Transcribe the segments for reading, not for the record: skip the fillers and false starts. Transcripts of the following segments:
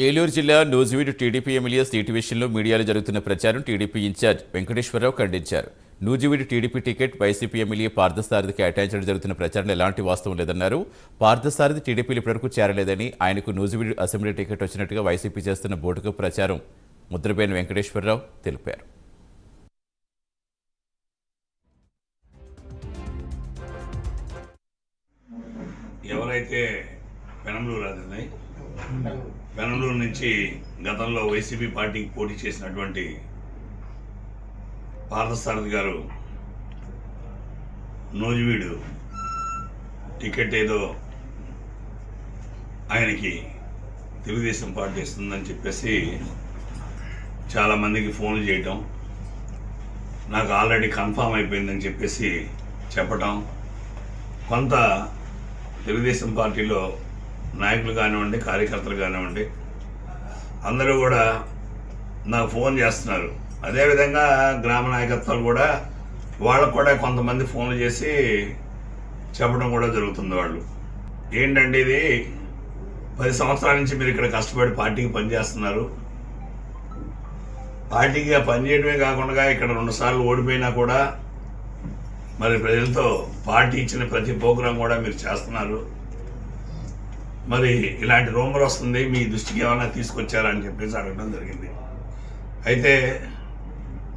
ఏలూరు జిల్లా Nuzvid TDP MLA seat విషయంలో మీడియాలో జరుగుతున్న ప్రచారం టీడీపీ ఇన్ఛార్జ్ వెంకటేశ్వరరావు ఖండించారు. Nuzvid TDP ticket YCP MLA పార్థసారథికి కేటాయించడం జరుగుతున్న ప్రచారంలో ఎలాంటి వాస్తవం లేదన్నారు. పార్థసారథి టీడీపీలో ఇప్పటివరకు చేరలేదని, ఆయనకు నూజివీడు అసెంబ్లీ టికెట్ వచ్చినట్టుగా వైసీపీ చేస్తున్న బోటుకు ప్రచారం ముద్రపైన వెంకటేశ్వరరావు తెలిపారు. ఎవరైతే పెనంలూరు నుంచి గతంలో వైసీపీ పార్టీకి పోటీ చేసినటువంటి పార్థసారథి గారు నూజివీడు టికెట్ ఏదో ఆయనకి తెలుగుదేశం పార్టీ ఇస్తుందని చెప్పేసి చాలామందికి ఫోన్లు చేయటం, నాకు ఆల్రెడీ కన్ఫామ్ అయిపోయిందని చెప్పేసి చెప్పటం, కొంత తెలుగుదేశం పార్టీలో నాయకులు కానివ్వండి, కార్యకర్తలు కానివ్వండి, అందరూ కూడా నాకు ఫోన్ చేస్తున్నారు. అదేవిధంగా గ్రామ నాయకత్వాలు కూడా వాళ్ళకు కూడా కొంతమంది ఫోన్లు చేసి చెప్పడం కూడా జరుగుతుంది. వాళ్ళు ఏంటంటే, ఇది 10 సంవత్సరాల నుంచి మీరు ఇక్కడ కష్టపడి పార్టీకి పనిచేస్తున్నారు, పార్టీకి పనిచేయడమే కాకుండా ఇక్కడ 2 సార్లు ఓడిపోయినా కూడా మరి ప్రజలతో పార్టీ ఇచ్చిన ప్రతి ప్రోగ్రాం కూడా మీరు చేస్తున్నారు, మరి ఇలాంటి రూమర్ వస్తుంది, మీ దృష్టికి ఏమైనా తీసుకొచ్చారని చెప్పేసి అడగడం జరిగింది. అయితే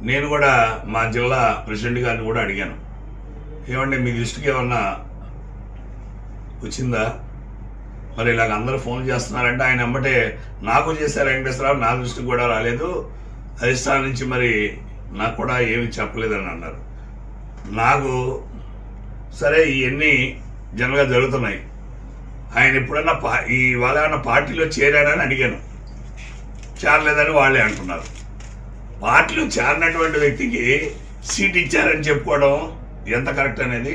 నేను కూడా మా జిల్లా ప్రెసిడెంట్ గారిని కూడా అడిగాను, ఏమంటే మీ దృష్టికి ఏమన్నా వచ్చిందా, మరి ఇలాగ అందరూ ఫోన్ చేస్తున్నారంటే ఆయన వెంబటే నాకు చేశారు వెంకటేశ్వరరావు, నా దృష్టికి కూడా రాలేదు, అధిష్టానం నుంచి మరి నాకు కూడా ఏమి చెప్పలేదని అన్నారు. నాకు సరే ఇవన్నీ జనరల్గా జరుగుతున్నాయి, ఆయన ఎప్పుడన్నా వాళ్ళ ఏమన్నా పార్టీలో చేరాడని అడిగాను, చేరలేదని వాళ్ళే అంటున్నారు. పార్టీలో చేరినటువంటి వ్యక్తికి సీట్ ఇచ్చారని చెప్పుకోవడం ఎంత కరెక్ట్ అనేది